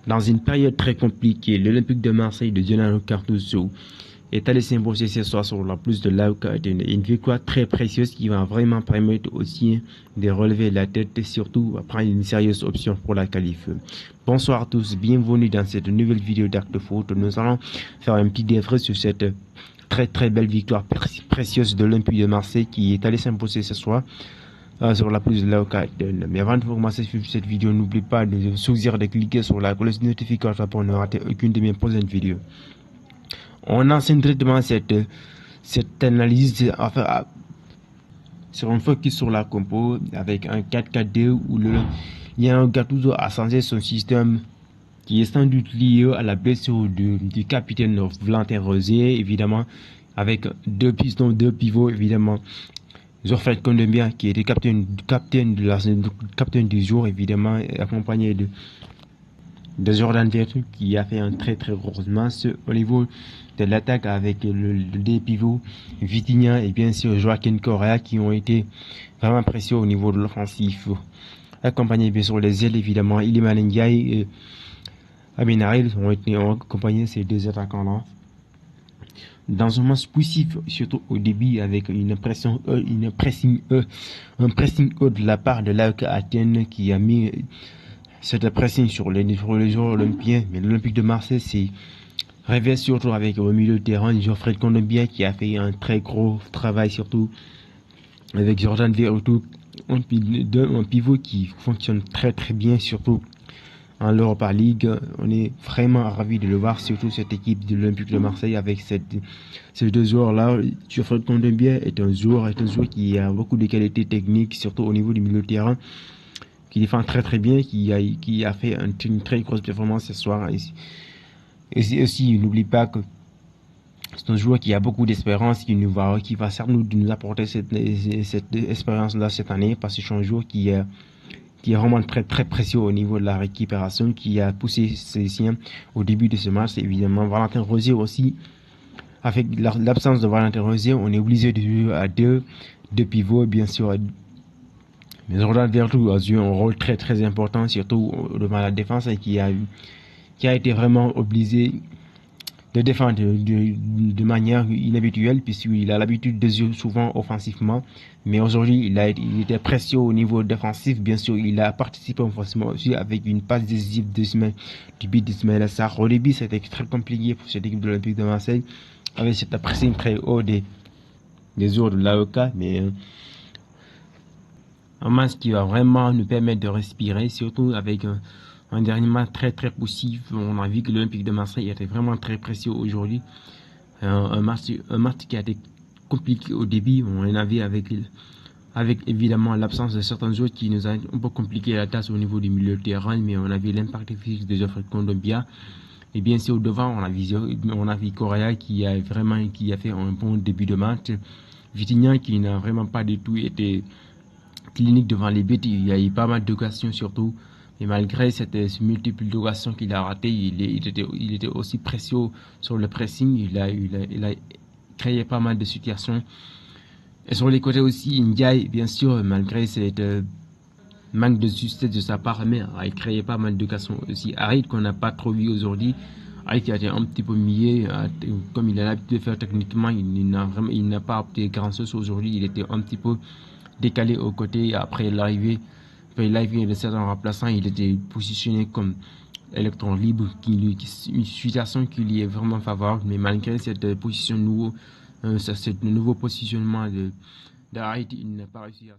Dans une période très compliquée, l'Olympique de Marseille de Gennaro Gattuso est allé s'imposer ce soir sur la pelouse de l'AEK Athènes. Une victoire très précieuse qui va vraiment permettre aussi de relever la tête et surtout prendre une sérieuse option pour la qualif. Bonsoir à tous, bienvenue dans cette nouvelle vidéo d'Acte Foot. Nous allons faire un petit débrief sur cette très belle victoire précieuse de l'Olympique de Marseille qui est allé s'imposer ce soir sur la pelouse de l'AEK Athènes. Mais avant de commencer cette vidéo, n'oubliez pas de choisir de cliquer sur la cloche de notification pour ne rater aucune de mes prochaines vidéos. On enseigne directement cette analyse sur un focus sur la compo avec un 4-4-2 où Gennaro Gattuso a changé son système qui est sans doute lié à la blessure du capitaine Valentin Rosier, évidemment, avec deux pivots, évidemment. Geoffrey Kondogbia qui était capitaine du jour, évidemment, accompagné de Jordan Veretout qui a fait un très gros match au niveau de l'attaque avec des pivots Vitinha et bien sûr Joaquin Correa qui ont été vraiment précieux au niveau de l'offensif, accompagné bien sûr les ailes, évidemment Iliman Ndiaye et Aminarid ont accompagné ces deux attaquants là dans un match poussif, surtout au début, avec un pressing haut de la part de l'AEK Athènes qui a mis cette pressing sur les joueurs olympiens. Mais l'Olympique de Marseille s'est réveillé surtout avec au milieu de terrain Geoffrey Kondogbia qui a fait un très gros travail, surtout avec Jordan Veretout, un pivot qui fonctionne très bien, surtout en l'Europa League. On est vraiment ravis de le voir, surtout cette équipe de l'Olympique de Marseille avec ces deux joueurs-là. Geoffrey Kondogbia est un joueur qui a beaucoup de qualités techniques, surtout au niveau du milieu de terrain, qui défend très bien, qui a fait une très grosse performance ce soir. Et aussi, n'oublie pas que c'est un joueur qui a beaucoup d'espérance, qui va certes nous apporter cette expérience-là cette année, parce que c'est un joueur qui est vraiment très précieux au niveau de la récupération, qui a poussé ses siens au début de ce match. Évidemment, Valentin Rosier aussi. Avec l'absence de Valentin Rosier, on est obligé de jouer à deux pivots, bien sûr. Mais Jordan Veretout a joué un rôle très important, surtout devant la défense, et qui a été vraiment obligé de défendre de manière inhabituelle, puisqu'il a l'habitude de jouer souvent offensivement. Mais aujourd'hui, il était précieux au niveau défensif. Bien sûr, il a participé offensivement aussi avec une passe décisive du but d'Ismaïla Sarr. Au début, c'était très compliqué pour cette équipe de l'Olympique de Marseille, avec cette pressing très haut des joueurs de l'AEK. Mais un match qui va vraiment nous permettre de respirer, surtout avec un dernier match très poussif. On a vu que l'Olympique de Marseille était vraiment très précieux aujourd'hui. Un match qui a été compliqué au début. On avait avec évidemment l'absence de certains joueurs qui nous a un peu compliqué la tâche au niveau du milieu de terrain, mais on avait l'impact physique de Geoffrey Kondogbia. Et bien sûr, devant, on a vu Correa qui a fait un bon début de match. Vitinha qui n'a vraiment pas du tout été clinique devant les buts. Il y a eu pas mal d'occasions surtout. Et malgré ces multiples occasions qu'il a ratées, il était aussi précieux sur le pressing. Il a créé pas mal de situations. Et sur les côtés aussi, Ndiaye, bien sûr, malgré cette manque de justesse de sa part, mais il a créé pas mal d'occasions aussi. Harit qu'on n'a pas trop vu aujourd'hui. Harit qui a été un petit peu mieux, comme il a l'habitude de faire techniquement, il n'a pas opté grand chose aujourd'hui. Il était un petit peu décalé au côté après l'arrivée de certains remplaçants. Il était positionné comme électron libre, une situation qui lui est vraiment favorable. Mais malgré cette position ce nouveau positionnement d'Harit, il n'a pas réussi à